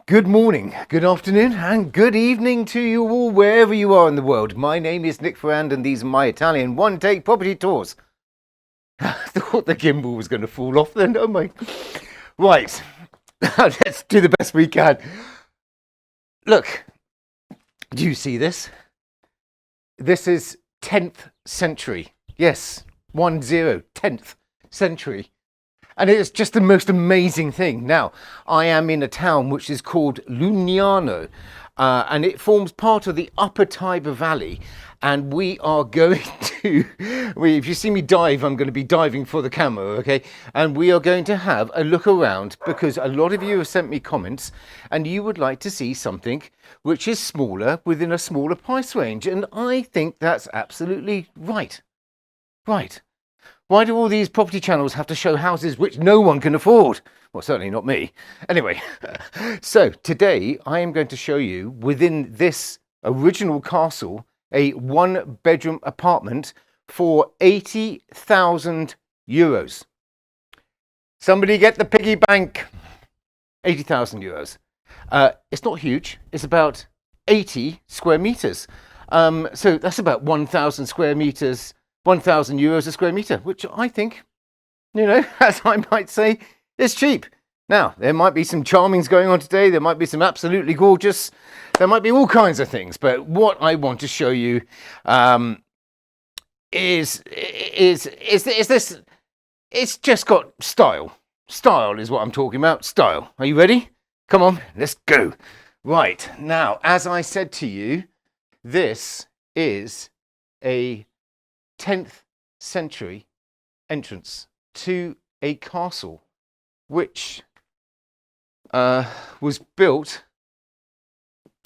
Good morning, good afternoon, and good evening to you all, wherever you are in the world. My name is Nick Ferrand, and these are my Italian one-take property tours. I thought the gimbal was going to fall off then, oh my. Right, let's do the best we can. Look, do you see this? This is 10th century. Yes, 10th century. And it's just the most amazing thing. Now, I am in a town which is called Lugnano, and it forms part of the upper Tiber Valley. And we are going to, if you see me dive, I'm going to be diving for the camera, okay? And we are going to have a look around because a lot of you have sent me comments and you would like to see something which is smaller within a smaller price range. And I think that's absolutely right. Right. Why do all these property channels have to show houses which no one can afford? Well, certainly not me. Anyway, so today I am going to show you within this original castle a one-bedroom apartment for 80,000 euros. Somebody get the piggy bank. 80,000 euros. It's not huge. It's about 80 square meters. So that's about 1,000 square meters. 1,000 euros a square meter, which I think, as I might say, is cheap. Now, there might be some charmings going on today. There might be some absolutely gorgeous. There might be all kinds of things. But what I want to show you is this. It's just got style. Style is what I'm talking about. Style. Are you ready? Come on, let's go. Right. Now, as I said to you, this is a 10th century entrance to a castle which was built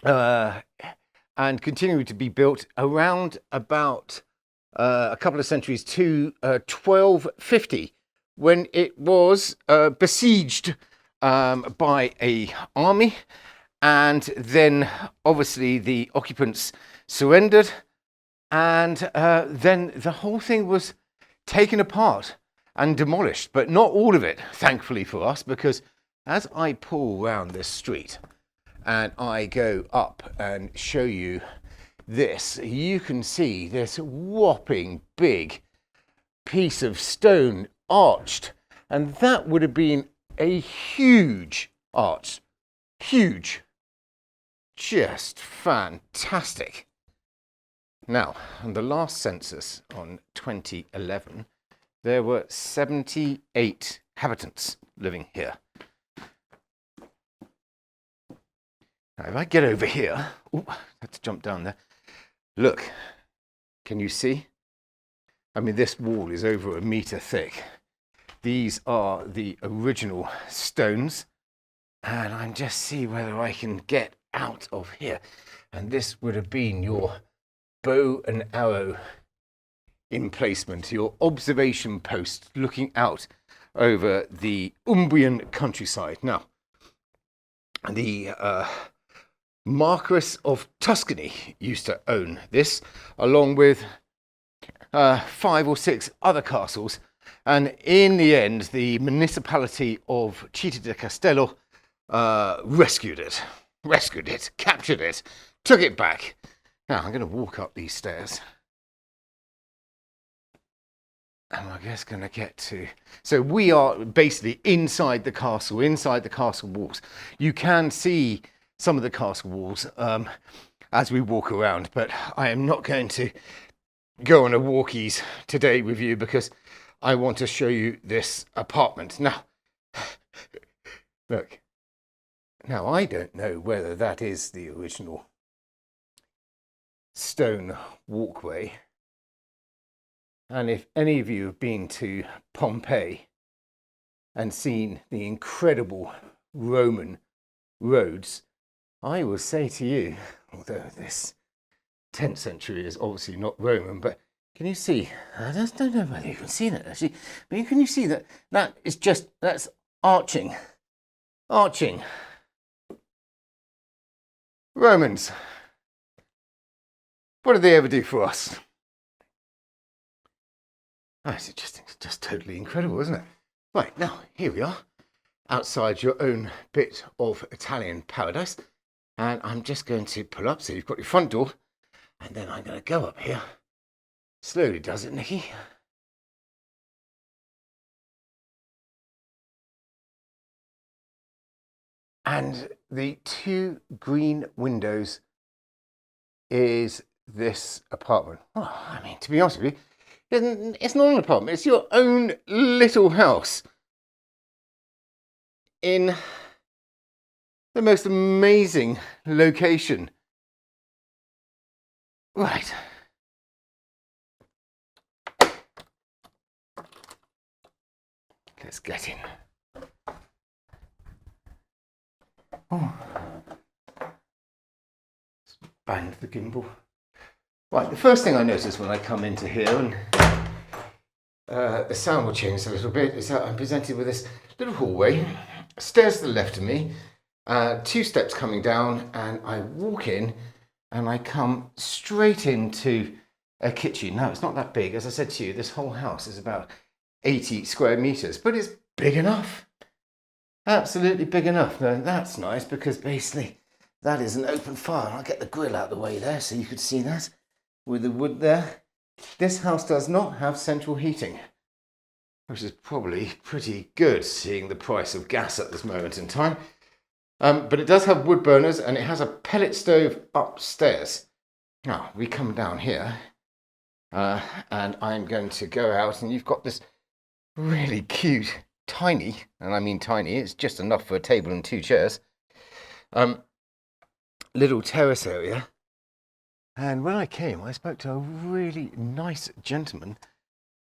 and continued to be built around about a couple of centuries to 1250 when it was besieged by a army, and then obviously the occupants surrendered. And then the whole thing was taken apart and demolished, but not all of it, thankfully for us, because as I pull around this street and I go up and show you this, you can see this whopping big piece of stone arched, and that would have been a huge arch. Huge. Just fantastic. Now, on the last census on 2011, there were 78 inhabitants living here. Now, if I get over here, I had to jump down there. Look, can you see? I mean, this wall is over a meter thick. These are the original stones, and I'm just see whether I can get out of here. And this would have been your bow and arrow emplacement, your observation post looking out over the Umbrian countryside. Now, the Marquis of Tuscany used to own this, along with 5 or 6 other castles, and in the end, the municipality of Città del Castello rescued it, captured it, took it back. Now, I'm going to walk up these stairs. And I'm just going to get to... So we are basically inside the castle walls. You can see some of the castle walls as we walk around, but I am not going to go on a walkies today with you because I want to show you this apartment. Now, look. Now, I don't know whether that is the original stone walkway, and if any of you have been to Pompeii and seen the incredible Roman roads, I will say to you, although this 10th century is obviously not Roman, but can you see? I just don't know whether you can see that actually, but can you see that that's arching. Romans. What did they ever do for us? Oh, it's just totally incredible, isn't it? Right, now, here we are. outside your own bit of Italian paradise. And I'm just going to pull up, so you've got your front door, and then I'm going to go up here. Slowly does it, Nicky. And the 2 green windows is this apartment. Oh, I mean, to be honest with you, it's not an apartment. It's your own little house in the most amazing location. Right. Let's get in. Oh. Bang the gimbal. Right, the first thing I notice when I come into here, and the sound will change a little bit, is that I'm presented with this little hallway, stairs to the left of me, 2 steps coming down, and I walk in and I come straight into a kitchen. Now, it's not that big. As I said to you, this whole house is about 80 square meters, but it's big enough. Absolutely big enough. Now, that's nice because basically that is an open fire. I'll get the grill out of the way there so you could see that with the wood there. This house does not have central heating, which is probably pretty good seeing the price of gas at this moment in time. But it does have wood burners and it has a pellet stove upstairs. Now we come down here and I'm going to go out, and you've got this really cute, tiny, and I mean tiny, it's just enough for a table and 2 chairs, little terrace area. And when I came, I spoke to a really nice gentleman,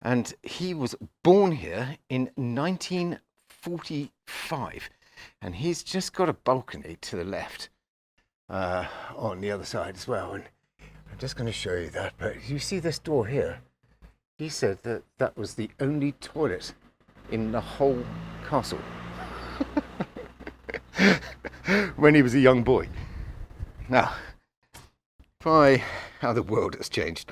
and he was born here in 1945, and he's just got a balcony to the left on the other side as well. And I'm just going to show you that, but you see this door here? He said that that was the only toilet in the whole castle when he was a young boy. Now, how the world has changed.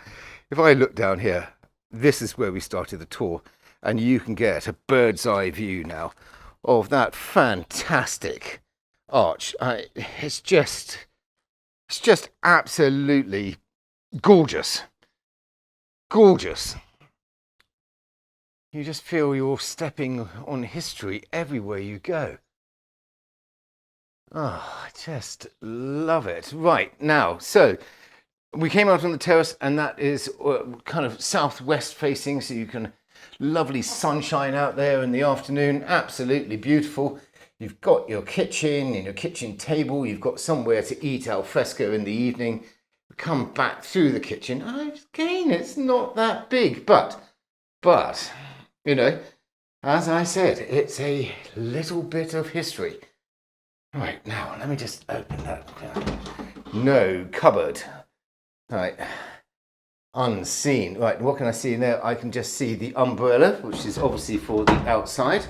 If I look down here, this is where we started the tour, and you can get a bird's eye view now of that fantastic arch. It's just absolutely gorgeous. Gorgeous. You just feel you're stepping on history everywhere you go. Oh, I just love it. Right, now, so we came out on the terrace, and that is kind of southwest facing, so you can lovely sunshine out there in the afternoon. Absolutely beautiful. You've got your kitchen and your kitchen table. You've got somewhere to eat al fresco in the evening. Come back through the kitchen. Again, it's not that big, but you know, as I said, it's a little bit of history. Right, now let me just open that. No cupboard. Right, unseen. Right, what can I see in there? I can just see the umbrella, which is obviously for the outside.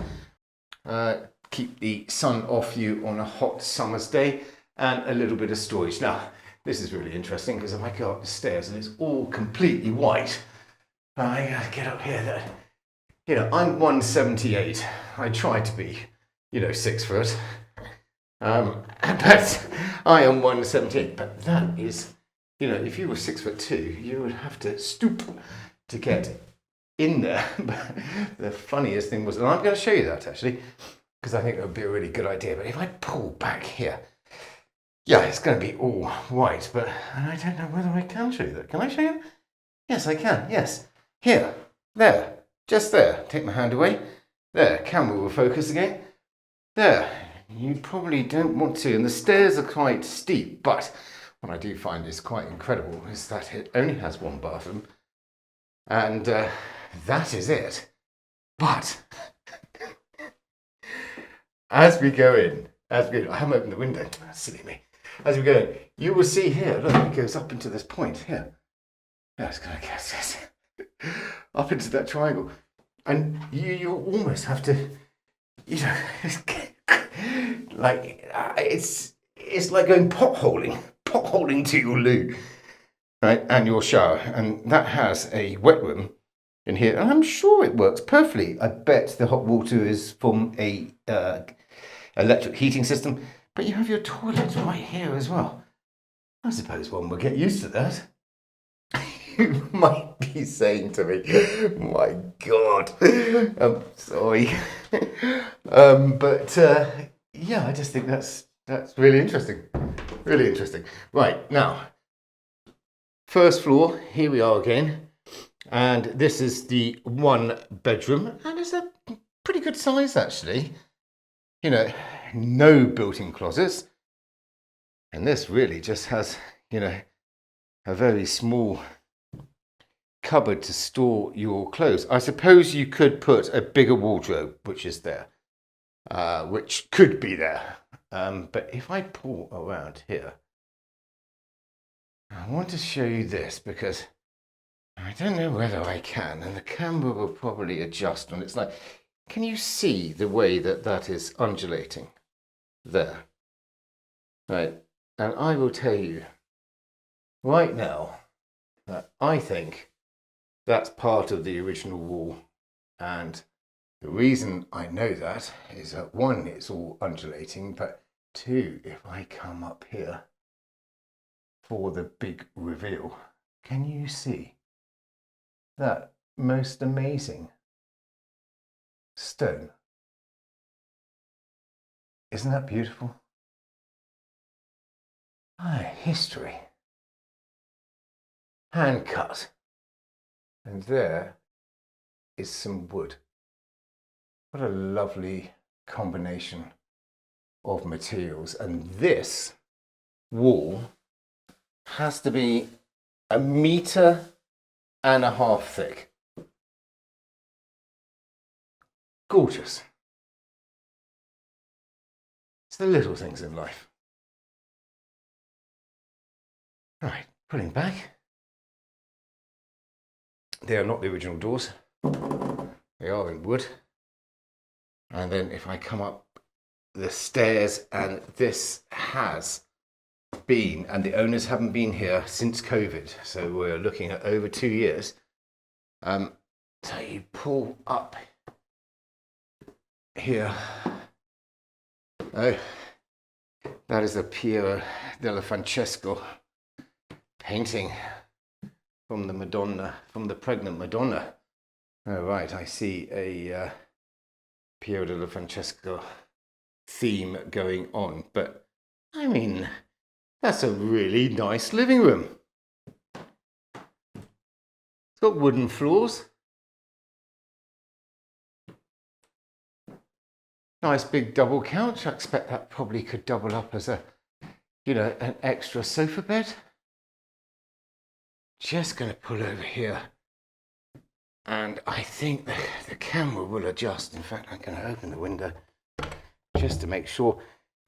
Keep the sun off you on a hot summer's day, and a little bit of storage. Now, this is really interesting because if I go up the stairs and it's all completely white, I gotta get up here. That, you know, I'm 178. I try to be, 6 foot. But I am 178. But that is, if you were 6'2", you would have to stoop to get in there. But the funniest thing was, and I'm going to show you that actually, because I think that would be a really good idea. But if I pull back here, yeah, it's going to be all white, but I don't know whether I can show you that. Can I show you? Yes, I can. Yes. Here. There. Just there. Take my hand away. There. Camera will focus again. There. You probably don't want to. And the stairs are quite steep, but what I do find is quite incredible is that it only has 1 bathroom. And that is it. But as we go in, I haven't opened the window. Silly me. As we go in, you will see here, look, it goes up into this point here. Yeah, it's going to get this up into that triangle. And you almost have to, like, it's like going potholing to your loo, right, and your shower. And that has a wet room in here. And I'm sure it works perfectly. I bet the hot water is from a electric heating system, but you have your toilets right here as well. I suppose one will get used to that. You might be saying to me, my God, I'm sorry. Yeah, I just think that's really interesting. Really interesting. Right, now, first floor, here we are again. And this is the 1 bedroom, and it's a pretty good size actually. You know, no built-in closets. And this really just has, you know, a very small cupboard to store your clothes. I suppose you could put a bigger wardrobe, which is there, which could be there. But if I pull around here, I want to show you this because I don't know whether I can, and the camera will probably adjust on its line. Can you see the way that is undulating there? Right, and I will tell you right now that I think that's part of the original wall, and the reason I know that is that 1, it's all undulating, but 2, if I come up here for the big reveal, can you see that most amazing stone? Isn't that beautiful? History. Hand cut. And there is some wood. What a lovely combination of materials. And this wall has to be 1.5 meters thick. Gorgeous. It's the little things in life. Right, putting back. They are not the original doors. They are in wood. And then if I come up the stairs, and this has been, and the owners haven't been here since COVID, so we're looking at over 2 years. So you pull up here. Oh, that is a Piero della Francesco painting from the Madonna, from the pregnant Madonna. Oh, right, I see a Piero della Francesco theme going on, but I mean, that's a really nice living room. It's got wooden floors. Nice big double couch. I expect that probably could double up as a, you know, an extra sofa bed. Just going to pull over here. And I think the camera will adjust. In fact, I'm going to open the window just to make sure.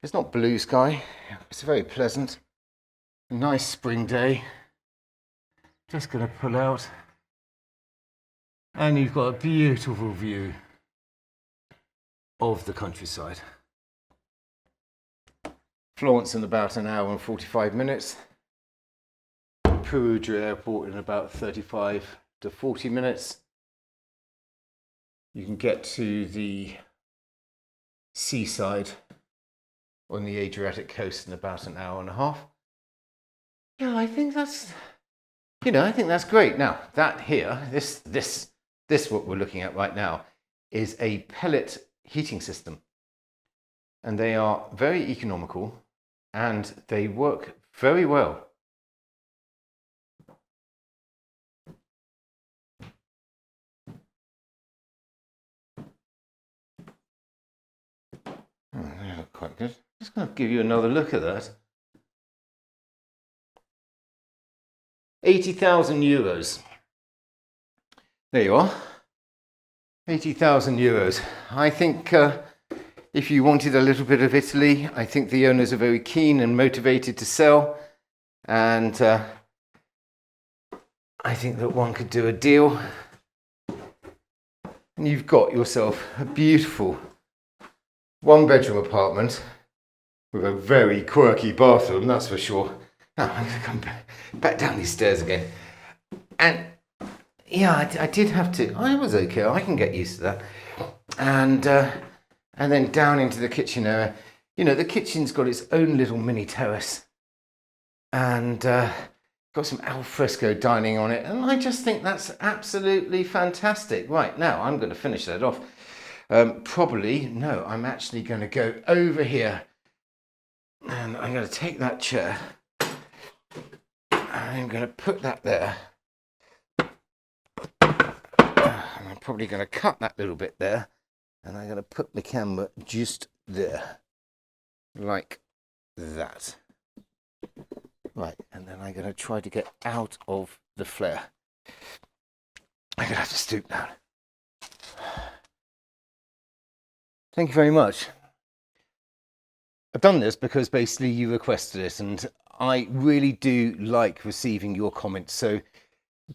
It's not blue sky. It's very pleasant. A nice spring day. Just going to pull out. And you've got a beautiful view of the countryside. Florence in about 1 hour and 45 minutes. Perugia Airport in about 35 to 40 minutes. You can get to the seaside on the Adriatic coast in about 1.5 hours. Yeah, I think that's, you know, I think that's great. Now, that here, this what we're looking at right now is a pellet heating system. And they are very economical and they work very well. Oh, they look quite good. Just going to give you another look at that. 80,000 euros. There you are. 80,000 euros. I think if you wanted a little bit of Italy, I think the owners are very keen and motivated to sell. And I think that one could do a deal. And you've got yourself a beautiful 1-bedroom apartment with a very quirky bathroom, that's for sure. Now I'm going to come back down these stairs again. And yeah, I did have to. I was okay. I can get used to that. And And then down into the kitchen area. You know, the kitchen's got its own little mini terrace. And got some al fresco dining on it. And I just think that's absolutely fantastic. Right, now I'm going to finish that off. Probably, no, I'm actually going to go over here. And I'm going to take that chair. I'm going to put that there. And I'm probably going to cut that little bit there. And I'm going to put the camera just there. Like that. Right, and then I'm going to try to get out of the flare. I'm going to have to stoop down. Thank you very much. I've done this because basically you requested it, and I really do like receiving your comments. So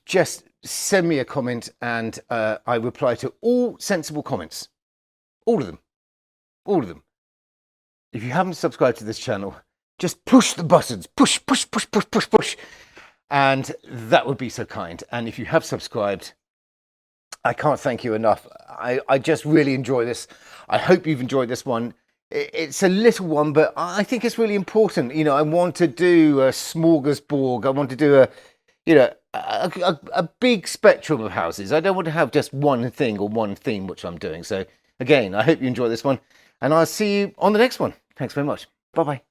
just send me a comment and I reply to all sensible comments. All of them. All of them. If you haven't subscribed to this channel, just push the buttons. Push, push, push, push, push, push. And that would be so kind. And if you have subscribed, I can't thank you enough. I just really enjoy this. I hope you've enjoyed this one. It's a little one, but I think it's really important. You know, I want to do a smorgasbord. I want to do a big spectrum of houses. I don't want to have just one thing or one theme, which I'm doing. So again, I hope you enjoy this one, and I'll see you on the next one. Thanks very much. Bye-bye.